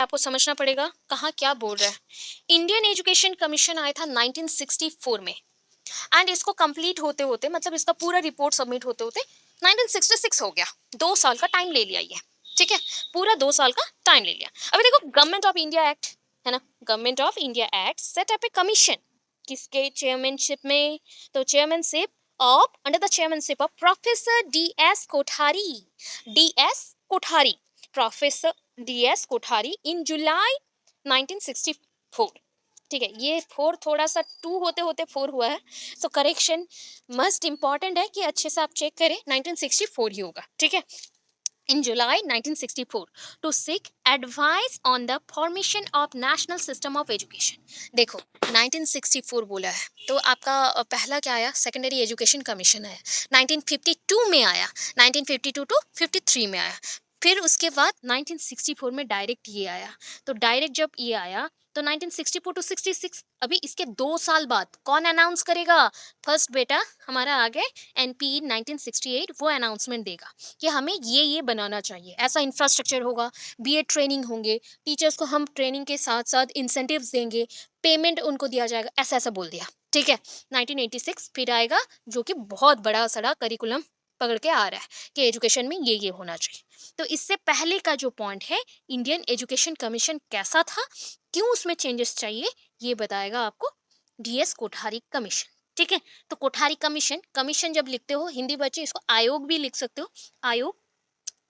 आपको समझना पड़ेगा कहाँ क्या बोल रहा है। इंडियन एजुकेशन कमीशन आया था 1964 में, एंड इसको कंप्लीट होते होते मतलब इसका पूरा रिपोर्ट सबमिट होते होते 1966 हो गया। 2 साल का टाइम ले लिया ये, ठीक है, पूरा 2 साल का टाइम ले लिया। अभी देखो गवर्नमेंट ऑफ इंडिया एक्ट है ना, government of India act set up a commission, किसके चेयरमैनशिप में, तो chairmanship of under the chairmanship of professor DS Kothari, DS Kothari, professor DS Kothari in July 1964। ठीक है, ये 4 थोड़ा सा 2 होते होते 4 हुआ है, सो करेक्शन मस्ट इम्पॉर्टेंट है कि अच्छे से आप चेक करें, 1964 ही होगा, ठीक है। In July 1964 to seek advice on the formation of national system of education। देखो 1964 बोला है तो आपका पहला क्या आया, सेकेंडरी एजुकेशन कमीशन आया, 1952 में आया, 1952 टू 53 में आया, फिर उसके बाद 1964 में डायरेक्ट ये आया। तो डायरेक्ट जब ये आया तो 1964 टू 66, अभी इसके 2 साल बाद कौन अनाउंस करेगा, फर्स्ट बेटा हमारा आगे NPE 1968 वो अनाउंसमेंट देगा कि हमें ये बनाना चाहिए, ऐसा इंफ्रास्ट्रक्चर होगा, BEd ट्रेनिंग होंगे, टीचर्स को हम ट्रेनिंग के साथ साथ इंसेंटिव्स देंगे, पेमेंट उनको दिया जाएगा, ऐसा ऐसा बोल दिया, ठीक है। 1986 फिर आएगा जो कि बहुत बड़ा सड़ा करिकुलम पकड़ के आ रहा है कि एजुकेशन में ये होना चाहिए। तो इससे पहले का जो पॉइंट है, इंडियन एजुकेशन कमीशन कैसा था, क्यों उसमें चेंजेस चाहिए, ये बताएगा आपको DS कोठारी कमीशन, ठीक है। तो कोठारी कमीशन, कमीशन जब लिखते हो हिंदी बच्चे इसको आयोग भी लिख सकते हो, आयोग।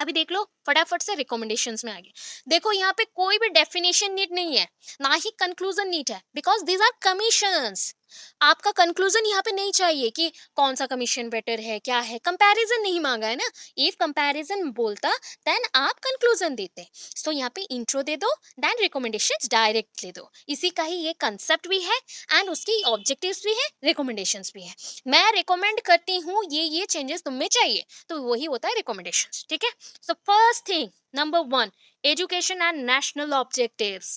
अभी देख लो फटाफट से रिकमेंडेशंस में आ गए। देखो यहाँ पे कोई भी डेफिनेशन नीड नहीं है, ना ही कंक्लूजन नीड है, बिकॉज दीज आर कमीशंस। आपका कंक्लूजन यहाँ पे नहीं चाहिए कि कौन सा कमीशन बेटर है, क्या है, कंपैरिजन नहीं मांगा है ना। इफ कंपैरिजन बोलता देन आप कंक्लूजन देते। सो यहाँ पे इंट्रो दे दो, देन रिकमेंडेशंस डायरेक्ट दे दो, इसी का ही ये कंसेप्ट भी है एंड उसकी ऑब्जेक्टिव्स भी है, रिकमेंडेशंस भी है। मैं रिकमेंड करती हूँ ये चेंजेस तुम में चाहिए, तो वही होता है रिकमेंडेशंस, ठीक है। So first thing, number 1, education and national objectives।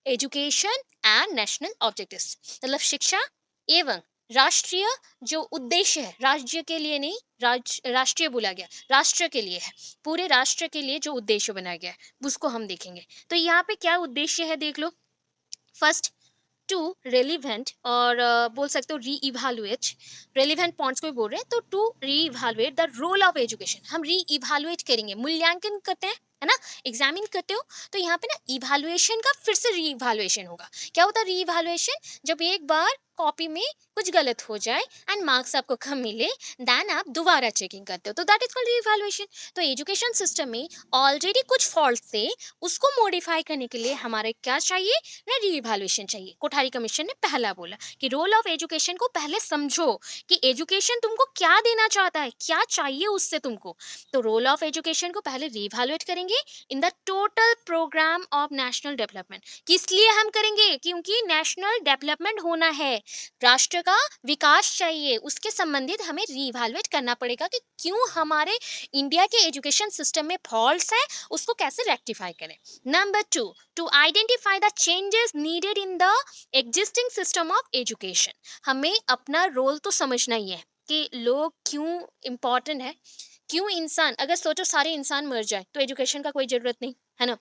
Education and national objectives मतलब शिक्षा एवं राष्ट्रीय जो उद्देश्य है, राज्य के लिए नहीं, राष्ट्रीय बोला गया, राष्ट्र के लिए है, पूरे राष्ट्र के लिए जो उद्देश्य बनाया गया है उसको हम देखेंगे। तो यहाँ पे क्या उद्देश्य है देख लो। फर्स्ट, टू रेलिवेंट और बोल सकते हो री इवेलुएट, रेलिवेंट पॉइंट्स को भी बोल रहे हैं, तो to reevaluate the role of education, हम री इवेलुएट करेंगे, मूल्यांकन करते हैं है ना, एग्जामिन करते हो, तो यहाँ पे ना इवेलुएशन का फिर से री इवेलुएशन होगा। क्या होता है री इवेलुएशन, जब एक बार कॉपी में कुछ गलत हो जाए एंड मार्क्स आपको कम मिले, देन आप दोबारा चेकिंग करते हो, तो दैट इज कॉल्ड री इवेलुएशन। तो एजुकेशन सिस्टम में ऑलरेडी कुछ फॉल्ट थे, उसको मॉडिफाई करने के लिए हमारे क्या चाहिए ना, रीइवैल्यूएशन चाहिए। कोठारी कमीशन ने पहला बोला कि रोल ऑफ एजुकेशन को पहले समझो कि एजुकेशन तुमको क्या देना चाहता है, क्या चाहिए उससे तुमको। तो रोल ऑफ एजुकेशन को पहले रीइवैल्यूएट करेंगे in the total programme of national development. किस लिए हम करेंगे, क्योंकि नेशनल डेवलपमेंट होना है, राष्ट्र का विकास चाहिए, उसके संबंधित हमें रीइवैल्यूएट करना पड़ेगा कि क्यों हमारे इंडिया के एजुकेशन सिस्टम में फॉल्ट्स है, उसको कैसे रेक्टिफाई करें। Number 2, to identify the changes needed in the existing system of education। हमें अपना रोल तो समझना ही है कि लोग क्यों इम्पोर्टेंट है, क्यों इंसान, अगर सोचो सारे इंसान मर जाए तो एजुकेशन का कोई जरूरत नहीं है ना।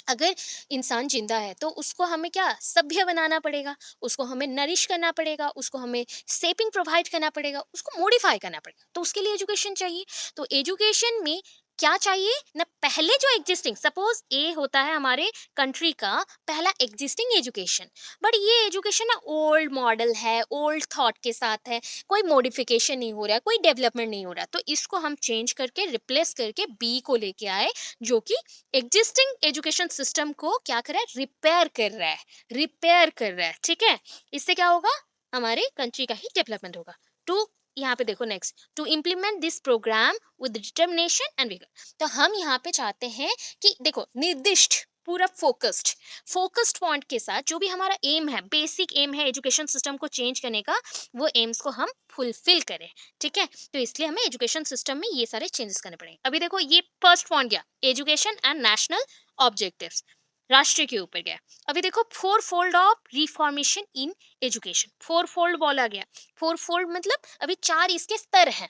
अगर इंसान जिंदा है तो उसको हमें क्या सभ्य बनाना पड़ेगा, उसको हमें नरिश करना पड़ेगा, उसको हमें सेपिंग प्रोवाइड करना पड़ेगा, उसको मॉडिफाई करना पड़ेगा, तो उसके लिए एजुकेशन चाहिए। तो एजुकेशन में क्या चाहिए ना, पहले जो एग्जिस्टिंग, सपोज ए होता है हमारे कंट्री का पहला एग्जिस्टिंग एजुकेशन, बट ये एजुकेशन ना ओल्ड मॉडल है, ओल्ड थॉट के साथ है, कोई मॉडिफिकेशन नहीं हो रहा है, कोई डेवलपमेंट नहीं हो रहा, तो इसको हम चेंज करके रिप्लेस करके बी को लेके आए, जो कि एग्जिस्टिंग एजुकेशन सिस्टम को क्या कर रहा है, रिपेयर कर रहा है, रिपेयर कर रहा है, ठीक है। इससे क्या होगा, हमारे कंट्री का ही डेवलपमेंट होगा। टू, यहाँ पे देखो next, to implement this programme with determination and vigour. तो हम यहाँ पे चाहते हैं कि देखो निर्दिष्ट पूरा फोकस्ड पॉइंट के साथ जो भी हमारा एम है, बेसिक एम है एजुकेशन सिस्टम को चेंज करने का, वो एम्स को हम फुलफिल करें, ठीक है। तो इसलिए हमें एजुकेशन सिस्टम में ये सारे चेंजेस करने पड़ेंगे। अभी देखो ये फर्स्ट पॉइंट गया, एजुकेशन एंड नेशनल ऑब्जेक्टिव्स, राष्ट्र के ऊपर गया। अभी देखो 4 fold of reformation in education, 4 fold बोला गया, 4 फोल्ड मतलब अभी 4 इसके स्तर हैं,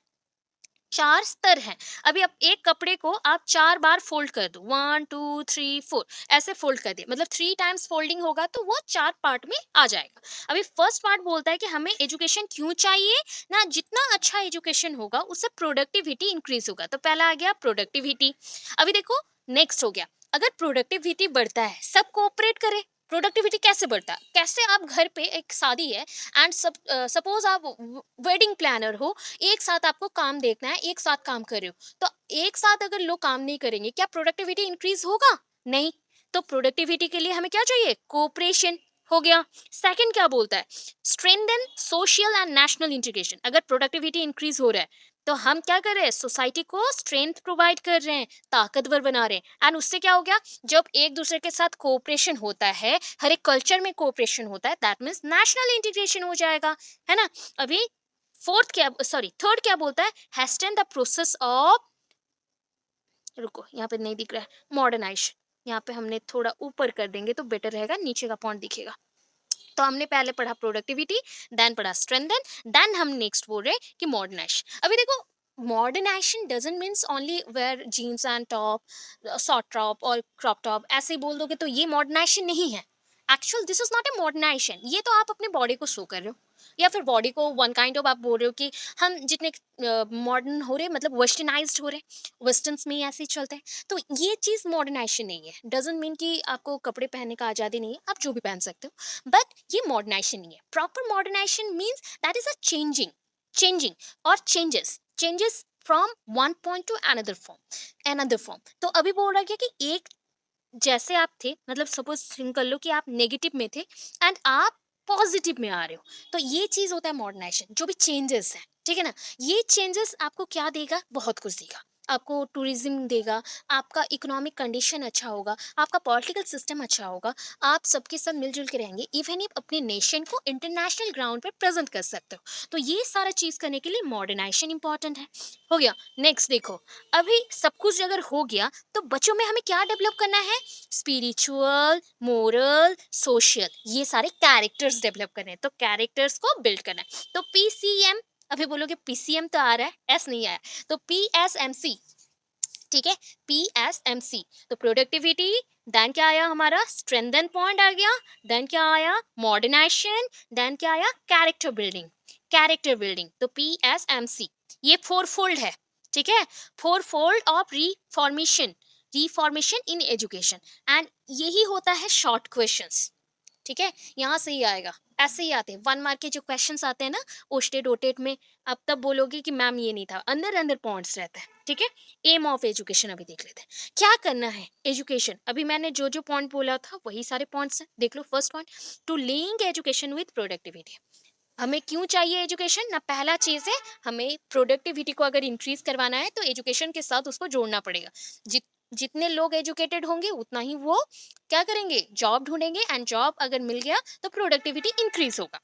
4 स्तर हैं। अभी आप एक कपड़े को आप 4 बार फ़ोल्ड कर दो, 1, 2, 3, 4 ऐसे फ़ोल्ड कर दिए, मतलब 3 टाइम्स फ़ोल्डिंग होगा तो वो 4 पार्ट में आ जाएगा। अभी फर्स्ट पार्ट बोलता है कि हमें एजुकेशन क्यों चाहिए ना, जितना अच्छा एजुकेशन होगा उससे प्रोडक्टिविटी इंक्रीज़ होगा। तो पहला आ गया प्रोडक्टिविटी। अभी देखो नेक्स्ट हो गया, अगर प्रोडक्टिविटी बढ़ता है, सब कोऑपरेट करें, प्रोडक्टिविटी कैसे बढ़ता है? कैसे आप घर पे एक शादी है एंड सपोज़ आप वेडिंग प्लानर हो, एक साथ आपको काम देखना है, एक साथ काम कर रहे हो, तो एक साथ अगर लोग काम नहीं करेंगे, क्या प्रोडक्टिविटी इंक्रीज होगा? नहीं। तो प्रोडक्टिविटी के लिए हमें क्या चाहिए? कोऑपरेशन। हो गया। सेकंड क्या बोलता है? Strengthen social and national integration. अगर प्रोडक्टिविटी इंक्रीज हो रहा है तो हम क्या कर रहे हैं? सोसाइटी को स्ट्रेंथ प्रोवाइड कर रहे हैं, ताकतवर बना रहे हैं। एंड उससे क्या हो गया? जब एक दूसरे के साथ कोऑपरेशन होता है, हर एक कल्चर में कोऑपरेशन होता है, दैट मीन्स नेशनल इंटीग्रेशन हो जाएगा, है ना? अभी फोर्थ क्या, सॉरी थर्ड क्या बोलता है? हैस्टन द प्रोसेस ऑफ, रुको यहाँ पे नहीं दिख रहा है, मॉडर्नाइजेशन। यहाँ पे हमने थोड़ा ऊपर कर देंगे तो बेटर रहेगा, नीचे का पॉइंट दिखेगा। तो हमने पहले पढ़ा प्रोडक्टिविटी, देन पढ़ा स्ट्रेंथन, देन हम नेक्स्ट बोल रहे हैं कि मॉडर्नाइजेशन। अभी देखो, modernisation doesn't means only wear jeans and top, short top और क्रॉप टॉप, ऐसे ही बोल दोगे तो ये मॉडर्नाइजेशन नहीं है। Actual this is not a modernisation, ये तो आप अपने बॉडी को शो कर रहे हो, या फिर बॉडी को वन काइंड ऑफ आप बोल रहे हो कि हम जितने मॉडर्न हो रहे, मतलब वेस्टर्नाइज्ड हो रहे, वेस्टर्न्स में ही ऐसे ही चलते हैं, तो ये चीज़ मॉडर्नाइजेशन नहीं है। डजंट मीन कि आपको कपड़े पहनने का आज़ादी नहीं है, आप जो भी पहन सकते हो, बट ये मॉडर्नाइजेशन नहीं है। Proper modernization means that is a changing और changes from one point to another form. तो अभी बोल रहा है कि एक जैसे आप थे, मतलब सपोज थिंक कर लो कि आप नेगेटिव में थे एंड आप पॉजिटिव में आ रहे हो, तो ये चीज होता है मॉडर्नाइजेशन। जो भी चेंजेस है, ठीक है ना, ये चेंजेस आपको क्या देगा? बहुत कुछ देगा। आपको टूरिज्म देगा, आपका इकोनॉमिक कंडीशन अच्छा होगा, आपका पॉलिटिकल सिस्टम अच्छा होगा, आप सबके सब मिलजुल के रहेंगे, इवन आप अपने नेशन को इंटरनेशनल ग्राउंड पे प्रेजेंट कर सकते हो। तो ये सारा चीज करने के लिए मॉडर्नाइजेशन इंपॉर्टेंट है। हो गया। नेक्स्ट देखो, अभी सब कुछ अगर हो गया तो बच्चों में हमें क्या डेवलप करना है? स्पिरिचुअल, मोरल, सोशल, ये सारे कैरेक्टर्स डेवलप करने हैं, तो कैरेक्टर्स को बिल्ड करना है। तो पीसीएम, अभी बोलोगे पीसीएम तो आ रहा है, एस नहीं आया, तो पीएसएमसी, ठीक है, पीएसएमसी। तो प्रोडक्टिविटी, देन क्या आया हमारा? स्ट्रेंथन पॉइंट आ गया, देन क्या आया? मॉडर्नाइजेशन, देन क्या आया? कैरेक्टर बिल्डिंग, तो पीएसएमसी। ये फोर फोल्ड है, ठीक है, four fold of reformation in education. And यही होता है शॉर्ट क्वेश्चंस, ठीक है, यहाँ से ही आएगा, ऐसे ही आते हैं 1 मार्क के जो क्वेश्चंस आते हैं ना, ओस्टेड ओटेड में, अब तब बोलोगे कि मैम ये नहीं था, अंदर अंदर पॉइंट्स रहता है, ठीक है। एम ऑफ एजुकेशन अभी देख लेते हैं, क्या करना है एजुकेशन। अभी मैंने जो जो पॉइंट बोला था वही सारे पॉइंट्स हैं, देख लो। First point, to link education with productivity. हमें क्यों चाहिए एजुकेशन ना? पहला चीज है, हमें प्रोडक्टिविटी को अगर इंक्रीज करवाना है तो एजुकेशन के साथ उसको जोड़ना पड़ेगा। जितने लोग एजुकेटेड होंगे उतना ही वो क्या करेंगे? जॉब ढूंढेंगे, एंड जॉब अगर मिल गया तो प्रोडक्टिविटी इंक्रीज होगा।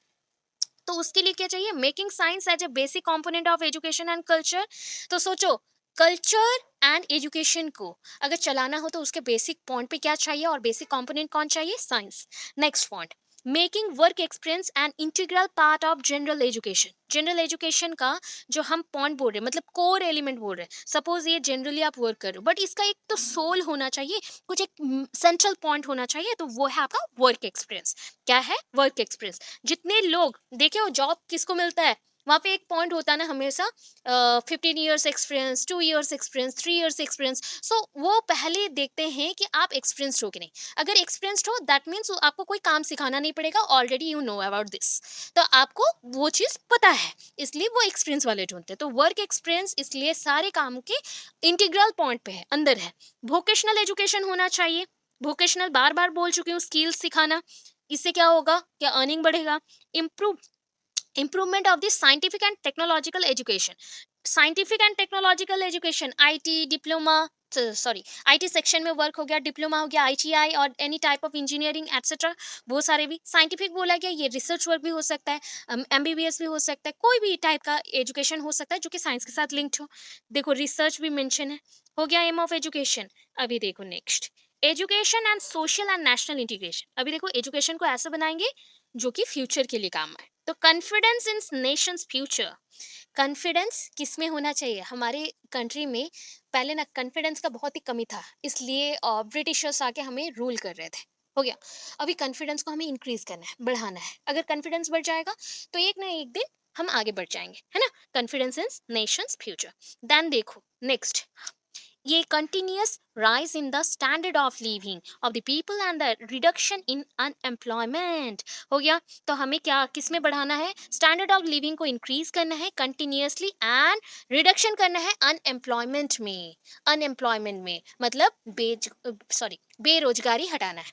तो उसके लिए क्या चाहिए? Making science as a basic component of education and culture. तो सोचो, कल्चर एंड एजुकेशन को अगर चलाना हो तो उसके बेसिक पॉइंट पे क्या चाहिए, और बेसिक कंपोनेंट कौन चाहिए? Science. Next point, making work experience and integral part of general education. General education का जो हम पॉइंट बोल रहे हैं, मतलब कोर एलिमेंट बोल रहे हैं, सपोज ये जनरली आप वर्क कर रहे हो, बट इसका एक तो सोल होना चाहिए, कुछ एक सेंट्रल पॉइंट होना चाहिए, तो वो है आपका वर्क एक्सपीरियंस। क्या है? Work experience. जितने लोग देखे हो जॉब किसको मिलता है, वहां पे एक पॉइंट होता है ना हमेशा, 15 years experience, 2 years experience, 3 years experience. So वो पहले देखते हैं कि आप एक्सपीरियंस्ड हो कि नहीं। अगर एक्सपीरियंस्ड हो, दैट मीन्स आपको कोई काम सिखाना नहीं पड़ेगा, already you know about this, तो आपको वो चीज पता है, इसलिए वो एक्सपीरियंस वाले ढूंढते हैं। तो वर्क एक्सपीरियंस इसलिए सारे काम के इंटीग्रल पॉइंट पे है, अंदर है। वोकेशनल एजुकेशन होना चाहिए, वोकेशनल बार बार बोल चुकी हूँ, स्किल्स सिखाना। इससे क्या होगा? क्या अर्निंग बढ़ेगा? Improve improvement of the scientific and technological education। Scientific and technological education, IT diploma, sorry IT section में वर्क हो गया, डिप्लोमा हो गया, आईटीआई और any type of engineering etcetera, वो सारे भी साइंटिफिक बोला गया। ये रिसर्च वर्क भी हो सकता है, एमबीबीएस भी हो सकता है, कोई भी टाइप का एजुकेशन हो सकता है जो कि साइंस के साथ लिंक्ड हो। देखो रिसर्च भी मेंशन है। हो गया एम ऑफ एजुकेशन। अभी देखो next, education and social and national integration. अभी देखो एजुकेशन को ऐसे बनाएंगे जो कि फ्यूचर के लिए काम आए। तो confidence in nation's future, confidence किस में होना चाहिए हमारे कंट्री में? पहले ना कॉन्फिडेंस का बहुत ही कमी था, इसलिए ब्रिटिशर्स आके हमें रूल कर रहे थे। हो गया। अभी कॉन्फिडेंस को हमें इंक्रीज करना है, बढ़ाना है। अगर कॉन्फिडेंस बढ़ जाएगा तो एक ना एक दिन हम आगे बढ़ जाएंगे, है ना? Confidence in nation's future. Then देखो नेक्स्ट, ये continuous rise in the standard of living of the people and the reduction in unemployment हो गया। तो हमें क्या किस में बढ़ाना है? स्टैंडर्ड ऑफ लिविंग को इंक्रीज करना है कंटिन्यूअसली, एंड रिडक्शन करना है अनएम्प्लॉयमेंट में। अनएम्प्लॉयमेंट में मतलब बेरोजगारी हटाना है।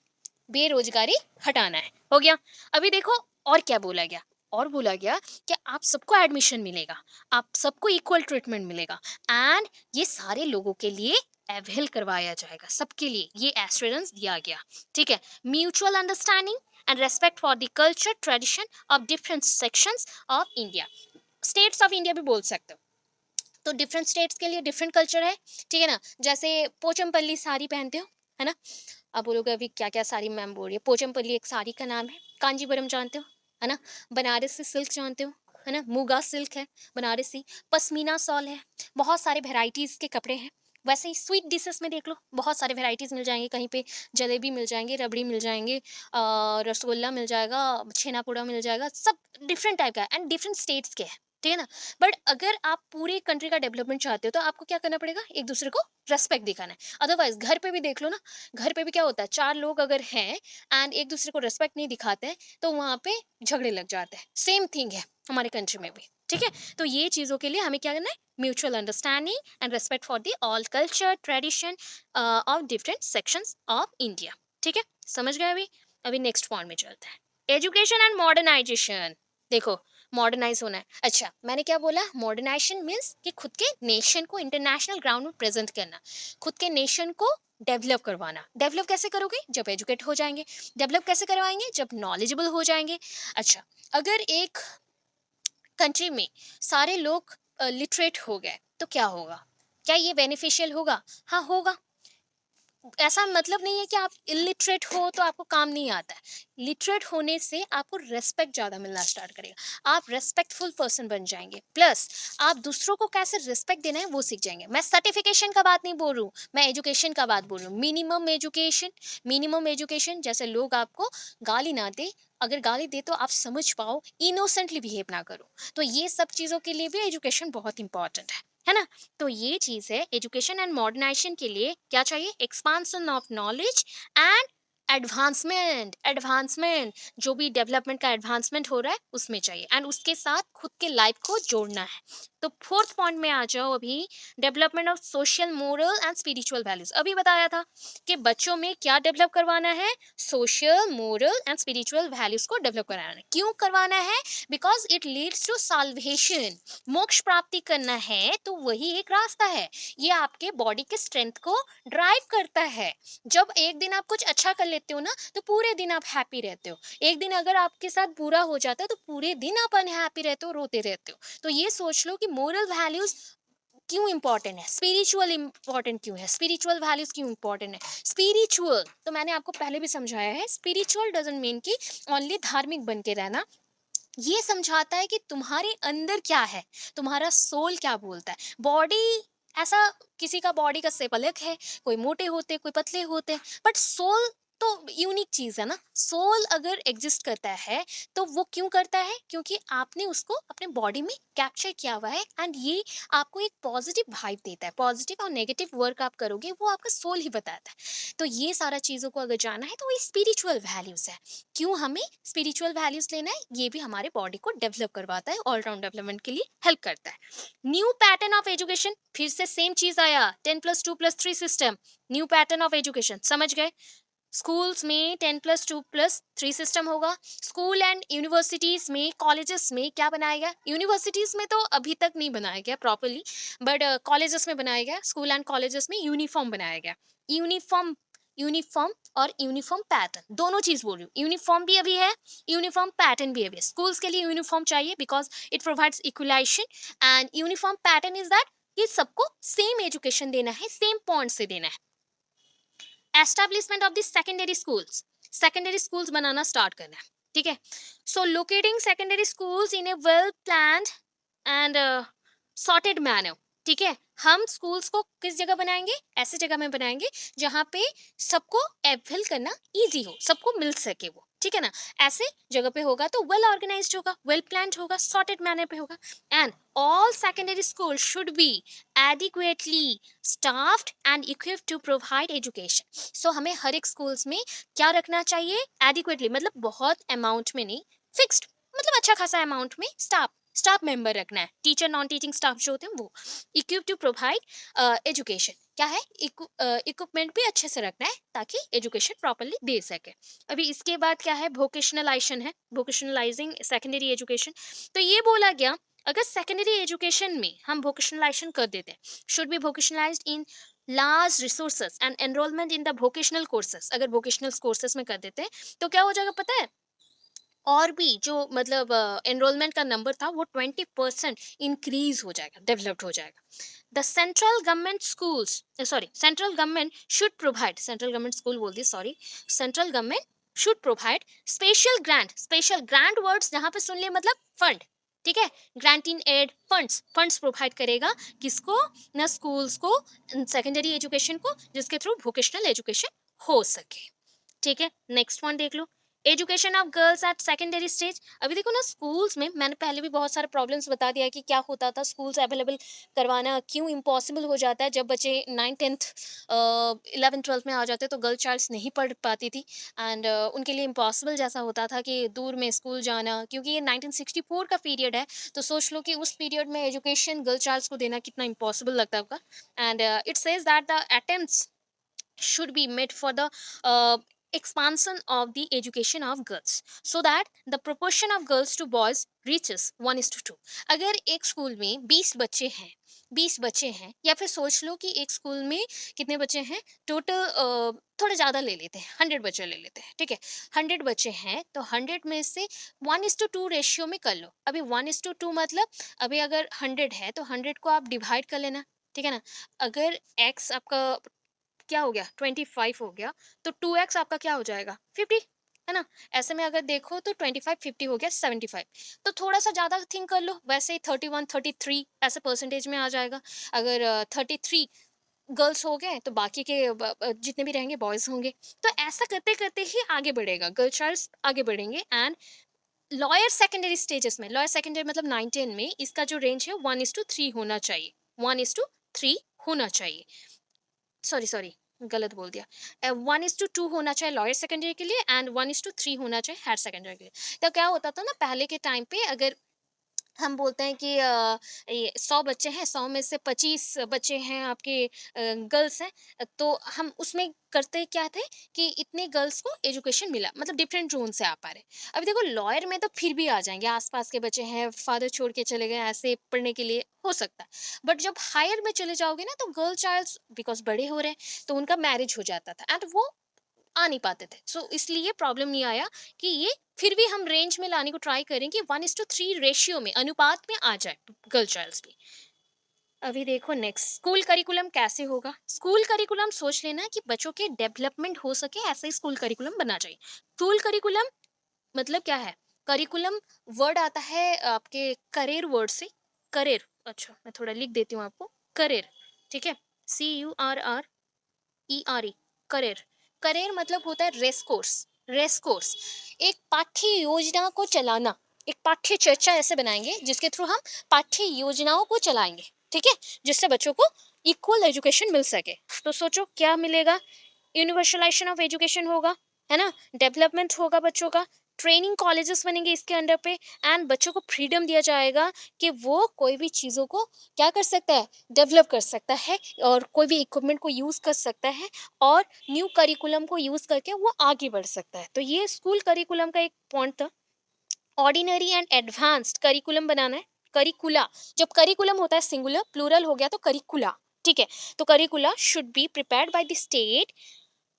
बेरोजगारी हटाना है। हो गया। अभी देखो और क्या बोला गया? और बोला गया कि आप सबको एडमिशन मिलेगा, आप सबको इक्वल ट्रीटमेंट मिलेगा, एंड ये सारे लोगों के लिए अवेल करवाया जाएगा, सबके लिए ये एश्योरेंस दिया गया। ठीक है। Mutual understanding and respect for the culture tradition of different sections of India. States of India भी बोल सकते हो। तो डिफरेंट स्टेट्स के लिए डिफरेंट कल्चर है, ठीक है ना? जैसे पोचमपल्ली साड़ी पहनते हो, है ना? आप बोलोगे अभी क्या क्या साड़ी मैम बोल रही है? पोचमपल्ली एक साड़ी का नाम है। कांजीवरम जानते हो, है ना? बनारसी सिल्क जानते हो, है ना? मुगा सिल्क है, बनारसी। पश्मीना सॉल है। बहुत सारे वेराइटीज के कपड़े हैं। वैसे ही स्वीट डिशेस में देख लो, बहुत सारे वेराइटीज मिल जाएंगे। कहीं पे जलेबी मिल जाएंगे, रबड़ी मिल जाएंगे, रसगुल्ला मिल जाएगा, छेना पोड़ा मिल जाएगा। सब डिफरेंट टाइप का है एंड डिफरेंट स्टेट्स के हैं, ठीक है ना? बट अगर आप पूरी कंट्री का डेवलपमेंट चाहते हो तो आपको क्या करना पड़ेगा? एक दूसरे को रेस्पेक्ट दिखाना है। अदरवाइज घर पे भी देख लो ना, घर पे भी क्या होता है, चार लोग अगर हैं एंड एक दूसरे को रेस्पेक्ट नहीं दिखाते हैं तो वहां पे झगड़े लग जाते हैं। सेम थिंग है हमारे कंट्री में भी, ठीक है? तो ये चीजों के लिए हमें क्या करना है? Mutual understanding and respect for the all culture tradition of different sections of India. ठीक है, समझ गए? अभी अभी नेक्स्ट पॉइंट में चलते हैं, एजुकेशन एंड मॉडर्नाइजेशन। देखो, मॉडर्नाइज होना है। अच्छा, मैंने क्या बोला? मॉडर्नाइजेशन मीन्स कि खुद के नेशन को इंटरनेशनल ग्राउंड में प्रेजेंट करना, खुद के नेशन को डेवलप करवाना। डेवलप कैसे करोगे? जब एजुकेट हो जाएंगे। डेवलप कैसे करवाएंगे? जब नॉलेजेबल हो जाएंगे। अच्छा, अगर एक कंट्री में सारे लोग लिटरेट हो गए तो क्या होगा? क्या ये बेनिफिशियल होगा? हाँ, होगा। ऐसा मतलब नहीं है कि आप इलिटरेट हो तो आपको काम नहीं आता है। लिटरेट होने से आपको रेस्पेक्ट ज़्यादा मिलना स्टार्ट करेगा, आप रेस्पेक्टफुल पर्सन बन जाएंगे, प्लस आप दूसरों को कैसे रिस्पेक्ट देना है वो सीख जाएंगे। मैं सर्टिफिकेशन का बात नहीं बोल रही हूँ, मैं एजुकेशन का बात बोल रही हूँ। मिनिमम एजुकेशन, मिनिमम एजुकेशन, जैसे लोग आपको गाली ना दे, अगर गाली दे तो आप समझ पाओ, इनोसेंटली बिहेव ना करो। तो ये सब चीज़ों के लिए भी एजुकेशन बहुत इंपॉर्टेंट है ना? तो ये चीज है, एजुकेशन एंड मॉडर्नाइजेशन के लिए क्या चाहिए? Expansion of knowledge and advancement. Advancement, जो भी डेवलपमेंट का एडवांसमेंट हो रहा है उसमें चाहिए, एंड उसके साथ खुद के लाइफ को जोड़ना है। तो फोर्थ पॉइंट में आ जाओ अभी, development of social, moral and spiritual values. अभी बताया था कि बच्चों में क्या डेवलप करवाना है? Social, moral and spiritual values को डेवलप करवाना है। क्यों करवाना है? Because it leads to salvation. मोक्ष प्राप्ति करना है तो वही एक रास्ता है। ये आपके बॉडी के स्ट्रेंथ को ड्राइव करता है। जब एक दिन आप कुछ अच्छा कर लेते हो ना तो पूरे दिन आप हैप्पी रहते हो। एक दिन अगर आपके साथ बुरा हो जाता है तो पूरे दिन आप अनहैप्पी रहते हो, रोते रहते हो। तो ये सोच लो कि मोरल वैल्यूज क्यों इंपॉर्टेंट है, स्पिरिचुअल इंपॉर्टेंट क्यों है, स्पिरिचुअल वैल्यूज क्यों इंपॉर्टेंट है। स्पिरिचुअल तो मैंने आपको पहले भी समझाया है, स्पिरिचुअल डजंट मीन कि ओनली धार्मिक बन के रहना। ये समझाता है कि तुम्हारे अंदर क्या है, तुम्हारा सोल क्या बोलता है। बॉडी ऐसा, किसी का बॉडी का शेप अलग है, कोई मोटे होते कोई पतले होते, बट सोल तो यूनिक चीज है ना। सोल अगर एग्जिस्ट करता है तो वो क्यों करता है? क्योंकि आपने उसको अपने बॉडी में कैप्चर किया हुआ है, एंड ये आपको एक पॉजिटिव वाइब देता है। पॉजिटिव और नेगेटिव वर्क आप करोगे वो आपका सोल ही बताता है। तो ये सारा चीजों को अगर जाना है तो वही स्पिरिचुअल वैल्यूज है। क्यों हमें स्पिरिचुअल वैल्यूज लेना है? ये भी हमारे बॉडी को डेवलप करवाता है, ऑलराउंड डेवलपमेंट के लिए हेल्प करता है। न्यू पैटर्न ऑफ एजुकेशन, फिर से सेम चीज आया, 10+2+3 system. New pattern of education, समझ गए? स्कूल्स में 10+2+3 सिस्टम होगा। स्कूल एंड यूनिवर्सिटीज में, कॉलेजेस में क्या बनाया गया? यूनिवर्सिटीज में तो अभी तक नहीं बनाया गया प्रॉपरली, बट कॉलेजेस में बनाया गया। स्कूल एंड कॉलेजेस में यूनिफॉर्म बनाया गया। यूनिफॉर्म, यूनिफॉर्म और यूनिफॉर्म पैटर्न, दोनों चीज बोल रही हूँ। यूनिफॉर्म भी अभी है, यूनिफॉर्म पैटर्न भी अभी है। स्कूल्स के लिए यूनिफॉर्म चाहिए because it provides equalisation, and uniform pattern is that कि सबको सेम एजुकेशन देना है, सेम पॉइंट से देना है। Establishment of the secondary schools, secondary schools बनाना स्टार्ट करना है, ठीक है? So locating secondary schools in a well planned and sorted manner, ठीक है। हम स्कूल्स को किस जगह बनाएंगे, ऐसे जगह में बनाएंगे जहाँ पे सबको एफिल करना इजी हो, सबको मिल सके वो, ठीक है ना। ऐसे जगह पे होगा तो वेल ऑर्गेनाइज्ड होगा, वेल प्लान्ड होगा, सॉर्टेड मैनर पे होगा। And all secondary school should be adequately staffed and equipped to provide education. So हमें हर एक स्कूल्स में क्या रखना चाहिए, एडिक्वेटली मतलब बहुत अमाउंट में नहीं, फिक्स्ड मतलब अच्छा खासा अमाउंट में स्टाफ मेंबर रखना है, टीचर नॉन टीचिंग स्टाफ जो होते हैं वो, इक्विप टू प्रोवाइड एजुकेशन, क्या है, इक्विपमेंट भी अच्छे से रखना है ताकि एजुकेशन प्रॉपरली दे सके। अभी इसके बाद क्या है, वोकेशनलाइजेशन है, वोकेशनलाइजिंग सेकेंडरी एजुकेशन। तो ये बोला गया अगर सेकेंडरी एजुकेशन में हम वोकेशनलाइजेशन कर देते हैं, should be vocationalized in large resources and enrollment in the vocational courses, अगर वोकेशनल कोर्सेज में कर देते हैं तो क्या हो जाएगा पता है, और भी जो मतलब एनरोलमेंट का नंबर था वो 20% इंक्रीज हो जाएगा, डेवलप्ड हो जाएगा। The central government schools, sorry central government should provide, central government school बोल दी sorry, central government should provide special grant words जहाँ पे सुन लिए मतलब फंड, ठीक है, grant in aid funds provide करेगा, किसको, ना स्कूल्स को, सेकेंडरी एजुकेशन को, जिसके थ्रू वोकेशनल एजुकेशन हो सके, ठीक है। नेक्स्ट वन देख लो, education of girls at secondary stage. अभी देखो ना स्कूल्स में, मैंने पहले भी बहुत सारे प्रॉब्लम्स बता दिया है कि क्या होता था, स्कूल्स अवेलेबल करवाना क्यों इम्पॉसिबल हो जाता है, जब बच्चे 9th 10th 11th 12th में आ जाते तो गर्ल चाइल्ड्स नहीं पढ़ पाती थी, एंड उनके लिए इम्पॉसिबल जैसा होता था कि दूर में स्कूल जाना, क्योंकि ये 1964 का पीरियड है, तो सोच लो कि उस पीरियड में एजुकेशन गर्ल चाइल्ड्स को देना कितना इम्पॉसिबल लगता होगा। And it says that the attempts should be made for the uh, expansion of the education of girls, so that the proportion of girls to boys reaches 1:2। अगर एक school में 20 बच्चे हैं या फिर सोच लो कि एक स्कूल में कितने बच्चे हैं टोटल, थोड़े ज़्यादा ले लेते हैं, 100 बच्चे ले लेते हैं, ठीक है, 100 बच्चे हैं तो 100 में से 1:2 रेशियो में कर लो। अभी 1:2 मतलब, अभी अगर 100 है तो 100 को आप डिवाइड कर लेना, ठीक है ना। अगर x आपका क्या हो गया, 25 हो गया, तो 2x आपका क्या हो जाएगा, 50, है ना। ऐसे में अगर देखो तो 25 50 हो गया 75, तो थोड़ा सा ज्यादा थिंक कर लो, वैसे ही 31 33 ऐसे परसेंटेज में आ जाएगा। अगर 33 गर्ल्स हो गए तो बाकी के जितने भी रहेंगे बॉयज होंगे। तो ऐसा करते करते ही आगे बढ़ेगा, गर्ल चाइल्ड्स आगे बढ़ेंगे। एंड लॉयर सेकेंडरी स्टेजेस में, लॉयर सेकेंडरी मतलब 9 10 में इसका जो रेंज है 1:3 होना चाहिए, 1:3 होना चाहिए, सॉरी सॉरी गलत बोल दिया, 1:2 होना चाहिए लॉयर सेकेंडरी के लिए, एंड 1:3 होना चाहिए हायर सेकेंडरी के लिए। तो क्या होता था ना पहले के टाइम पे, अगर हम बोलते हैं कि ये 100 बच्चे हैं, 100 में से 25 बच्चे हैं आपके गर्ल्स हैं, तो हम उसमें करते क्या थे कि इतने गर्ल्स को एजुकेशन मिला, मतलब डिफरेंट जोन से आ पा रहे। अभी देखो लॉयर में तो फिर भी आ जाएंगे, आसपास के बच्चे हैं, फादर छोड़ के चले गए ऐसे पढ़ने के लिए, हो सकता है। बट जब हायर में चले जाओगे ना तो गर्ल चाइल्ड बिकॉज बड़े हो रहे हैं तो उनका मैरिज हो जाता था, एंड वो आ नहीं पाते थे, सो इसलिए प्रॉब्लम नहीं आया कि ये, फिर भी हम रेंज में लाने को ट्राई करें कि 1:3 रेशियो में, अनुपात में आ जाए गर्ल चाइल्ड्स भी। अभी देखो नेक्स्ट, स्कूल करिकुलम कैसे होगा। स्कूल करिकुलम सोच लेना कि बच्चों के डेवलपमेंट हो सके, ऐसे ही स्कूल करिकुलम बनना चाहिए। स्कूल करिकुलम मतलब क्या है, करिकुलम वर्ड आता है आपके करियर वर्ड से, करियर, अच्छा मैं थोड़ा लिख देती हूँ आपको, करियर, ठीक है, CURRERE, करियर। करियर मतलब होता है रेस कोर्स, रेस कोर्स, एक पाठ्य योजना को चलाना, एक पाठ्य चर्चा ऐसे बनाएंगे जिसके थ्रू हम पाठ्य योजनाओं को चलाएंगे, ठीक है, जिससे बच्चों को इक्वल एजुकेशन मिल सके। तो सोचो क्या मिलेगा, यूनिवर्सलाइजेशन ऑफ एजुकेशन होगा, है ना, डेवलपमेंट होगा बच्चों का, ट्रेनिंग कॉलेजेस बनेंगे इसके अंडर पे, एंड बच्चों को फ्रीडम दिया जाएगा कि वो कोई भी चीज़ों को क्या कर सकता है, डेवलप कर सकता है, और कोई भी इक्विपमेंट को यूज़ कर सकता है, और न्यू करिकुलम को यूज़ करके वो आगे बढ़ सकता है। तो ये स्कूल करिकुलम का एक पॉइंट था। ऑर्डिनरी एंड एडवांस्ड करिकुलम बनाना है, करिकुला, जब करिकुलम होता है सिंगुलर, प्लूरल हो गया तो करिकुला, ठीक है। तो करिकुला should be prepared by the state.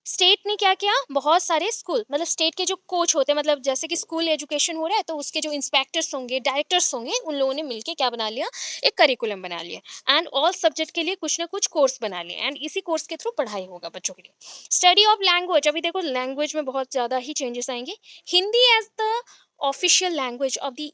State ने क्या किया, बहुत सारे स्कूल मतलब स्टेट के जो कोच होते हैं, मतलब जैसे कि स्कूल एजुकेशन हो रहा है तो उसके जो इंस्पेक्टर्स होंगे, डायरेक्टर्स होंगे, उन लोगों ने मिलके क्या बना लिया, एक करिकुलम बना लिया, एंड ऑल सब्जेक्ट के लिए कुछ ना कुछ कोर्स बना लिए, एंड इसी कोर्स के थ्रू पढ़ाई होगा बच्चों के लिए। स्टडी ऑफ लैंग्वेज, अभी देखो लैंग्वेज में बहुत ज़्यादा ही चेंजेस आएंगे। Hindi as the official language of the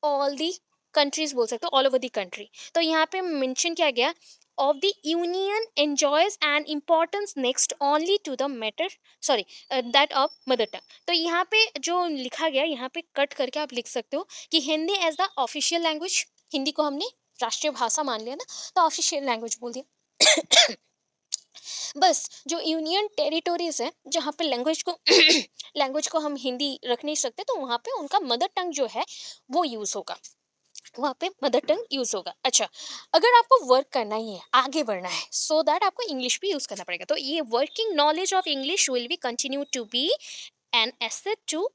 all the countries बोल सकते हो, ऑल ओवर द कंट्री। तो यहाँ पे मेंशन किया गया of the union enjoys an importance next only to the matter, sorry, that of mother tongue। तो यहाँ पे जो लिखा गया, यहाँ पे कट करके आप लिख सकते हो कि Hindi as the official language, Hindi को हमने राष्ट्रीय भाषा मान लिया ना, तो ऑफिशियल लैंग्वेज बोल दिया। बस जो यूनियन टेरिटोरीज है जहाँ पे लैंग्वेज को लैंग्वेज को हम हिंदी रख नहीं सकते, तो वहाँ पे उनका मदर टंग जो है वो यूज होगा, वहाँ पे मदर टंग यूज होगा। अच्छा, अगर आपको वर्क करना ही है, आगे बढ़ना है, सो दैट आपको इंग्लिश भी यूज करना पड़ेगा। तो ये working knowledge of English will be continue to be an asset to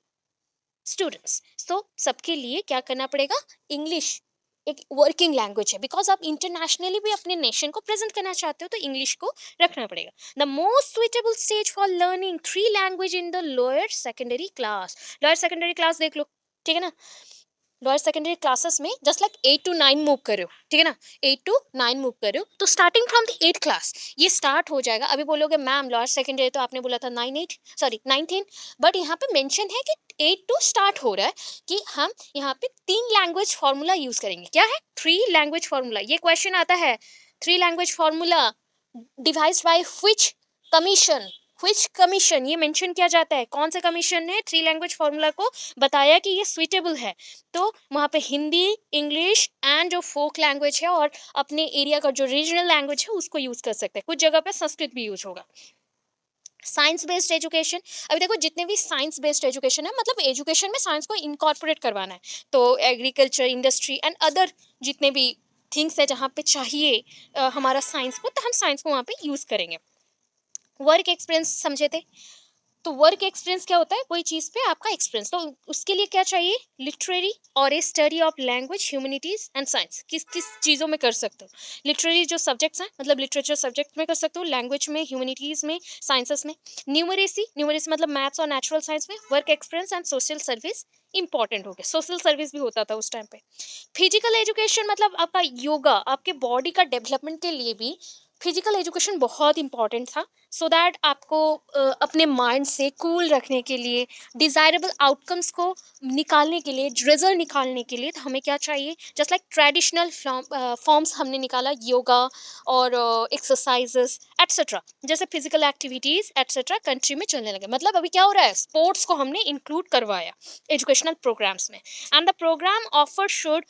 students. तो सबके लिए क्या करना पड़ेगा, इंग्लिश एक वर्किंग लैंग्वेज है, बिकॉज आप इंटरनेशनली भी अपने नेशन को प्रेजेंट करना चाहते हो, तो इंग्लिश को रखना पड़ेगा। The most suitable stage for learning three language in the lower secondary class. Lower secondary class देख लो, ठीक है ना, लोअर सेकेंडरी क्लासेस में जस्ट लाइक 8 to 9 मूव कर रहे हो, ठीक है ना, 8 to 9 मूव कर रहे हो, तो starting from the 8th class ये स्टार्ट हो जाएगा। अभी बोलोगे मैम लोअर सेकेंडरी तो आपने बोला था 19, बट यहाँ पे मेंशन है कि 8 to स्टार्ट हो रहा है, कि हम यहाँ पे 3 लैंग्वेज फार्मूला यूज करेंगे। क्या है? 3 लैंग्वेज फार्मूला। ये क्वेश्चन आता है, 3 language formula devised by which commission, ये मेंशन किया जाता है, कौन सा कमीशन ने 3 लैंग्वेज फार्मूला को बताया कि ये सुइटेबल है। तो वहाँ पे हिंदी, इंग्लिश एंड जो फोक लैंग्वेज है और अपने एरिया का जो रीजनल लैंग्वेज है उसको यूज कर सकते हैं। कुछ जगह पे संस्कृत भी यूज होगा। साइंस बेस्ड एजुकेशन, अभी देखो जितने भी साइंस बेस्ड एजुकेशन है, मतलब एजुकेशन में साइंस को इनकॉर्पोरेट करवाना है, तो एग्रीकल्चर, इंडस्ट्री एंड अदर जितने भी थिंग्स है जहाँ पे चाहिए हमारा साइंस को, तो हम साइंस को वहाँ पे यूज करेंगे। वर्क एक्सपीरियंस समझे थे, तो वर्क एक्सपीरियंस क्या होता है, कोई चीज़ पे आपका एक्सपीरियंस, तो उसके लिए क्या चाहिए, लिटरेरी और a study of language, humanities and science. किस किस चीज़ों में कर सकते हो, लिटरेरी जो सब्जेक्ट्स हैं, मतलब लिटरेचर सब्जेक्ट में कर सकते हो, लैंग्वेज में, ह्यूमैनिटीज में, साइंसेस में, न्यूमरेसी मतलब मैथ्स और नेचुरल साइंस में, work experience and social service important हो गया, सोशल सर्विस भी होता था उस टाइम पे। फिजिकल एजुकेशन मतलब आपका योगा, आपके बॉडी का डेवलपमेंट के लिए भी फिजिकल एजुकेशन बहुत इंपॉर्टेंट था, सो दैट आपको अपने माइंड से कूल रखने के लिए, डिज़ायरेबल आउटकम्स को निकालने के लिए, रिजल्ट निकालने के लिए, तो हमें क्या चाहिए, जस्ट लाइक ट्रेडिशनल फॉर्म्स हमने निकाला, योगा और एक्सरसाइजेस एट्सेट्रा, जैसे फिजिकल एक्टिविटीज़ एट्सेट्रा कंट्री में चलने लगे। मतलब अभी क्या हो रहा है, स्पोर्ट्स को हमने इंक्लूड करवाया एजुकेशनल प्रोग्राम्स में, and the programme offer should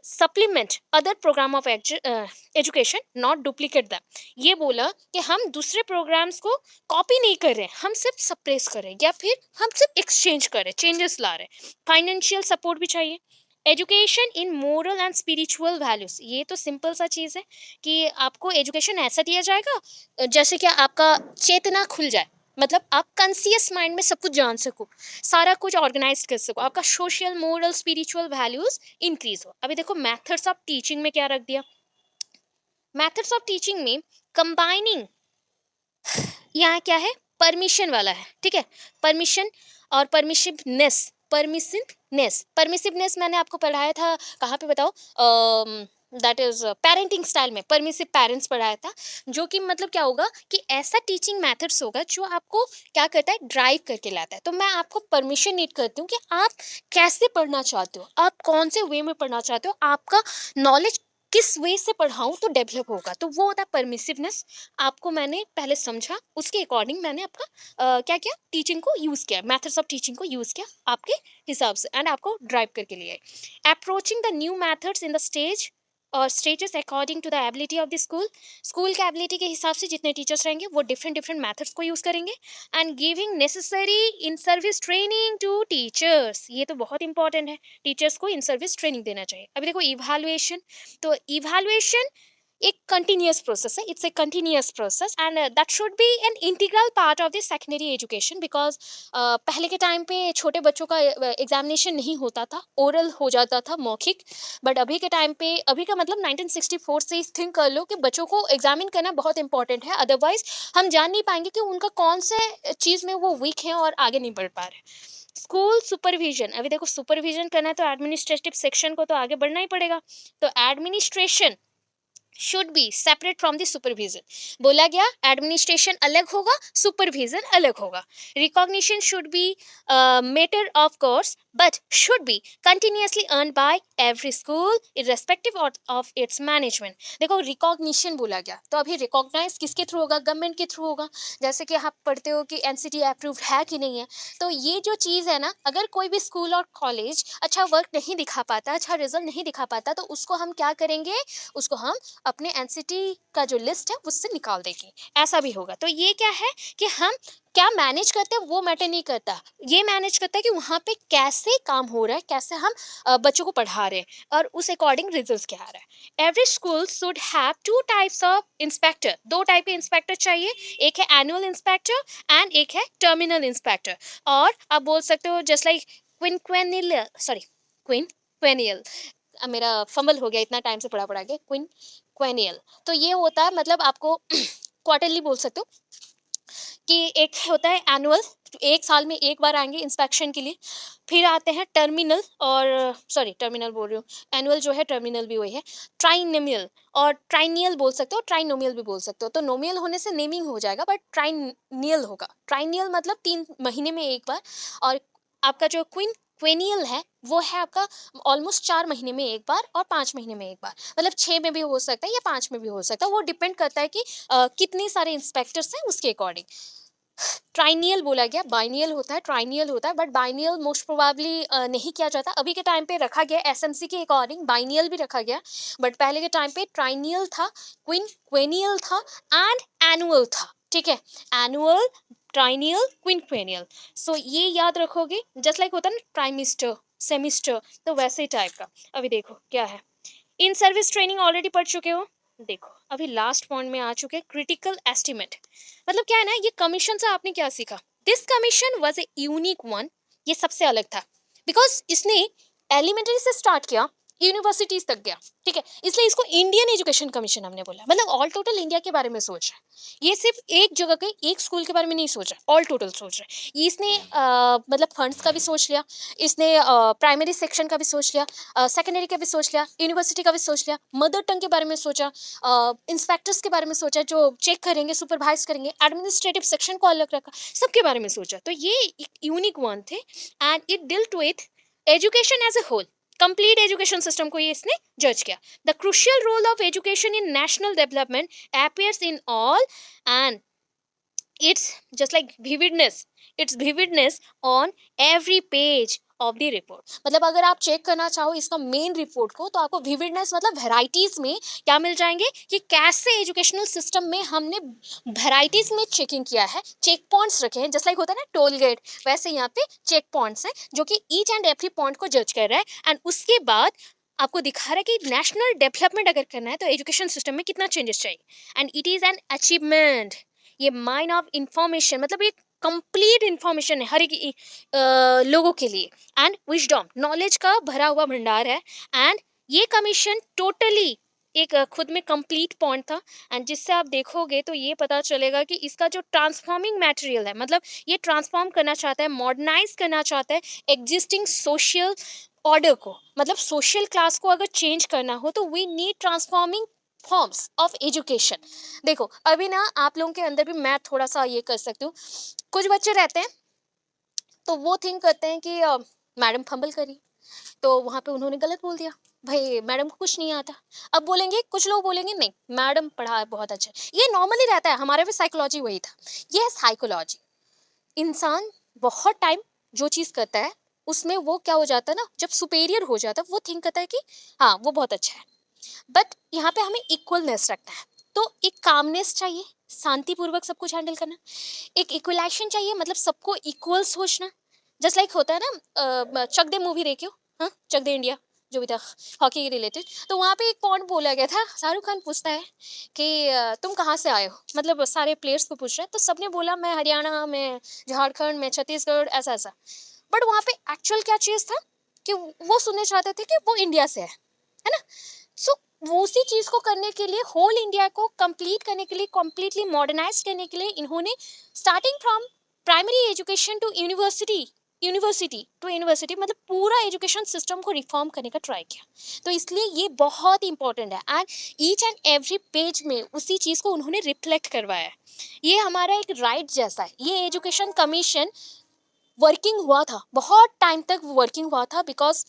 supplement other programme of education, not duplicate them. ये बोला कि हम दूसरे प्रोग्राम्स को कॉपी नहीं कर रहे हैं, हम सिर्फ सप्रेस कर रहे हैं, या फिर हम सिर्फ एक्सचेंज कर रहे हैं, चेंजेस ला रहे हैं। फाइनेंशियल सपोर्ट भी चाहिए। Education in moral and spiritual values, ये तो सिंपल सा चीज़ है कि आपको एजुकेशन ऐसा दिया जाएगा जैसे कि आपका चेतना खुल जाए, मतलब आप कॉन्सियस माइंड में सब कुछ जान सको, सारा कुछ ऑर्गेनाइज कर सको, आपका social, moral, spiritual values increase हो। अभी देखो मेथड्स ऑफ टीचिंग में क्या रख दिया, मेथड्स ऑफ टीचिंग में कंबाइनिंग, यहाँ क्या है, परमिशन वाला है, ठीक है, परमिशन और परमिसिवनेस मैंने आपको पढ़ाया था, कहाँ पे बताओ, दैट इज पेरेंटिंग स्टाइल में परमिसिव पेरेंट्स पढ़ाया था, जो कि मतलब क्या होगा कि ऐसा टीचिंग मेथड्स होगा जो आपको क्या करता है, ड्राइव करके लाता है। तो मैं आपको परमिशन नीड करती हूँ कि आप कैसे पढ़ना चाहते हो, आप कौन से वे में पढ़ना चाहते हो, आपका नॉलेज किस वे से पढ़ाऊँ तो डेवलप होगा, तो वो होता है परमिसिवनेस। आपको मैंने पहले समझा, उसके अकॉर्डिंग मैंने आपका क्या किया, टीचिंग को यूज़ किया, मेथड्स ऑफ टीचिंग को यूज़ किया आपके हिसाब से, एंड आपको ड्राइव करके लिए। Approaching the new methods in the stage और stages according to the ability of the school के एबिलिटी के हिसाब से जितने टीचर्स रहेंगे वो डिफरेंट डिफरेंट मेथड्स को यूज़ करेंगे। And giving necessary in service training to teachers, ये तो बहुत इंपॉर्टेंट है, टीचर्स को इन सर्विस ट्रेनिंग देना चाहिए। अभी देखो इवैल्यूएशन, तो इवैल्यूएशन एक कंटिन्यूअस प्रोसेस है, it's a continuous process and that should be an integral part of the secondary education, because पहले के टाइम पे छोटे बच्चों का एग्जामिनेशन नहीं होता था, ओरल हो जाता था, मौखिक, बट अभी के टाइम पे, अभी का मतलब 1964 से थिंक कर लो कि बच्चों को एग्जामिन करना बहुत इंपॉर्टेंट है, अदरवाइज हम जान नहीं पाएंगे कि उनका कौन से चीज़ में वो वीक है और आगे नहीं बढ़ पा रहे। स्कूल सुपरविजन, अभी देखो सुपरविजन करना है तो एडमिनिस्ट्रेटिव सेक्शन को तो आगे बढ़ना ही पड़ेगा, तो administration should be separate from the supervision. बोला गया एडमिनिस्ट्रेशन अलग होगा, सुपरविजन अलग होगा। Recognition should be matter of course but should be continuously earned by every school irrespective of its management. देखो रिकॉग्निशन बोला गया, तो अभी रिकॉग्नाइज किसके थ्रू होगा? गवर्नमेंट के थ्रू होगा। जैसे कि आप पढ़ते हो कि एनसीटी अप्रूव्ड है कि नहीं है। तो ये जो चीज़ है ना, अगर कोई भी स्कूल और कॉलेज अच्छा वर्क नहीं दिखा पाता, अच्छा रिजल्ट नहीं दिखा पाता, तो उसको हम क्या करेंगे? उसको हम अपने एनसीटी का जो लिस्ट है उससे निकाल देंगे। ऐसा भी होगा। तो ये क्या है कि हम क्या मैनेज करते हैं वो मैटर नहीं करता, ये मैनेज करता है कि वहाँ पे कैसे काम हो रहा है, कैसे हम बच्चों को पढ़ा रहे हैं और उस अकॉर्डिंग रिजल्ट्स क्या आ रहा है। Every school should have two types of inspector, दो टाइप के इंस्पेक्टर चाहिए, एक है एनुअल इंस्पेक्टर एंड एक है टर्मिनल इंस्पेक्टर। और आप बोल सकते हो जस्ट लाइक क्विनक्वेनियल, सॉरी क्विनक्वेनियल, मेरा फंबल हो गया, इतना टाइम से पढ़ा पढ़ा के, क्विनक्वेनियल। तो ये होता है मतलब आपको क्वार्टरली बोल सकते हो कि एक होता है एनुअल, एक साल में एक बार आएंगे इंस्पेक्शन के लिए। फिर आते हैं टर्मिनल, और सॉरी टर्मिनल बोल रही हूँ, एनुअल जो है टर्मिनल भी वही है, ट्राइनोमियल और ट्राइनियल बोल सकते हो, ट्राइनोमियल भी बोल सकते हो। तो नोमियल होने से नेमिंग हो जाएगा, बट ट्राइनियल होगा। ट्राइनियल मतलब 3 महीने में एक बार, और आपका जो क्वेनियल है वो है आपका ऑलमोस्ट 4 महीने में एक बार और 5 महीने में एक बार, मतलब 6 में भी हो सकता है या 5 में भी हो सकता है, वो डिपेंड करता है कि कितने सारे इंस्पेक्टर्स हैं उसके अकॉर्डिंग। ट्राइनियल बोला गया, बाइनियल होता है, ट्राइनियल होता है, बट बाइनियल मोस्ट प्रोबेबली नहीं किया जाता। अभी के टाइम पे रखा गया एसएमसी के अकॉर्डिंग, बाइनियल भी रखा गया, बट पहले के टाइम पे ट्राइनियल था, क्वेनियल था एंड एनुअल था। ठीक है, एनुअल, ट्राइनियल, क्विनक्वेनियल। सो ये याद रखोगे, जस्ट लाइक होता है ना ट्राइमिस्टर, सेमिस्टर, तो वैसे टाइप का। अभी देखो क्या है, इन सर्विस ट्रेनिंग ऑलरेडी पढ़ चुके हो। देखो अभी लास्ट पॉइंट में आ चुके हैं, क्रिटिकल एस्टिमेट। मतलब क्या है ना, ये कमीशन से आपने क्या सीखा? This commission was a unique one, ये सबसे अलग था, बिकॉज इसने एलिमेंट्री से स्टार्ट किया, यूनिवर्सिटीज तक गया। ठीक है, इसलिए इसको इंडियन एजुकेशन कमीशन हमने बोला। मतलब ऑल टोटल इंडिया के बारे में सोच रहा है, ये सिर्फ एक जगह के एक स्कूल के बारे में नहीं सोच रहा, ऑल टोटल सोच रहा है। इसने मतलब फंड्स का भी सोच लिया, इसने प्राइमरी सेक्शन का भी सोच लिया, सेकेंडरी का भी सोच लिया, यूनिवर्सिटी का भी सोच लिया, मदर टंग के बारे में सोचा, इंस्पेक्टर्स के बारे में सोचा जो चेक करेंगे, सुपरवाइज करेंगे, एडमिनिस्ट्रेटिव सेक्शन को अलग रखा, सबके बारे में सोचा। तो ये एक यूनिक वन थे and it dealt with education as a whole, complete education system को ये इसने जज किया। The crucial role of education in national development appears in all, and it's just like vividness on every page of the report. मतलब अगर आप check करना चाहो इसका मेन रिपोर्ट को, तो आपको विविडनेस मतलब वेराइटीज में क्या मिल जाएंगे कि कैसे एजुकेशनल सिस्टम में हमने वेराइटीज में चेकिंग किया है, चेक पॉइंट्स रखे हैं, जस्ट लाइक होता है ना टोल गेट, वैसे यहाँ पे चेक पॉइंट्स हैं जो कि ईच एंड एवरी पॉइंट को जज कर रहा है। एंड उसके बाद आपको दिखा रहा है कि नेशनल डेवलपमेंट अगर करना है तो एजुकेशन सिस्टम में कितना चेंजेस चाहिए। And it is an achievement, ये माइंड ऑफ इंफॉर्मेशन, मतलब ये कंप्लीट इंफॉर्मेशन है हर एक लोगों के लिए, एंड विजडम, नॉलेज का भरा हुआ भंडार है। एंड ये कमीशन टोटली एक खुद में कंप्लीट पॉइंट था। एंड जिससे आप देखोगे तो ये पता चलेगा कि इसका जो ट्रांसफॉर्मिंग मटेरियल है, मतलब ये ट्रांसफॉर्म करना चाहता है, मॉडर्नाइज करना चाहता है एग्जिस्टिंग सोशल ऑर्डर को। मतलब सोशल क्लास को अगर चेंज करना हो तो we need transforming forms of education. देखो अभी ना आप लोगों के अंदर भी मैं थोड़ा सा ये कर सकती हूँ, कुछ बच्चे रहते हैं तो वो थिंक करते हैं कि मैडम फंबल करी तो वहाँ पे उन्होंने गलत बोल दिया, भाई मैडम को कुछ नहीं आता। अब बोलेंगे, कुछ लोग बोलेंगे नहीं मैडम पढ़ा बहुत अच्छा है। ये नॉर्मली रहता है, हमारे भी साइकोलॉजी वही था। ये है साइकोलॉजी। इंसान बहुत टाइम जो चीज़ करता है उसमें वो क्या हो जाता है ना, जब सुपेरियर हो जाता है वो थिंक करता है कि हाँ वो बहुत अच्छा है। बट यहाँ पे हमें इक्वलनेस रखना है, तो एक कामनेस चाहिए, शांतिपूर्वक सब कुछ हैंडल करना, एक इक्वलाइजेशन चाहिए, मतलब सबको इक्वल सोचना। जस्ट लाइक होता है ना, चक दे मूवी देखी हो, हाँ चक दे इंडिया जो भी था हॉकी के रिलेटेड, तो वहाँ पे एक पॉइंट बोला गया था, शाहरुख खान पूछता है कि तुम कहाँ से आए हो, मतलब सारे प्लेयर्स को पूछ रहा है, तो सबने बोला मैं हरियाणा, मैं झारखंड, मैं छत्तीसगढ़, ऐसा ऐसा। बट वहाँ पे एक्चुअल क्या चीज़ था कि वो सुनने चाहते थे कि वो इंडिया से है ना। सो वो उसी चीज़ को करने के लिए, होल इंडिया को कंप्लीट करने के लिए, कम्प्लीटली मॉडर्नाइज करने के लिए इन्होंने starting from primary education to university, university मतलब पूरा एजुकेशन सिस्टम को रिफॉर्म करने का ट्राई किया। तो इसलिए ये बहुत इंपॉर्टेंट है and each and every page में उसी चीज़ को उन्होंने रिफ्लेक्ट करवाया है। ये हमारा एक राइट जैसा है, ये एजुकेशन कमीशन वर्किंग हुआ था, बहुत टाइम तक वर्किंग हुआ था, बिकॉज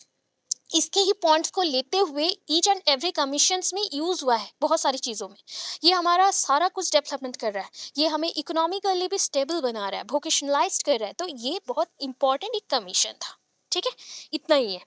इसके ही पॉइंट्स को लेते हुए ईच एंड एवरी कमीशंस में यूज हुआ है बहुत सारी चीज़ों में। ये हमारा सारा कुछ डेवलपमेंट कर रहा है, ये हमें इकोनॉमिकली भी स्टेबल बना रहा है, वोकेशनलाइज कर रहा है, तो ये बहुत इंपॉर्टेंट एक कमीशन था। ठीक है, इतना ही है।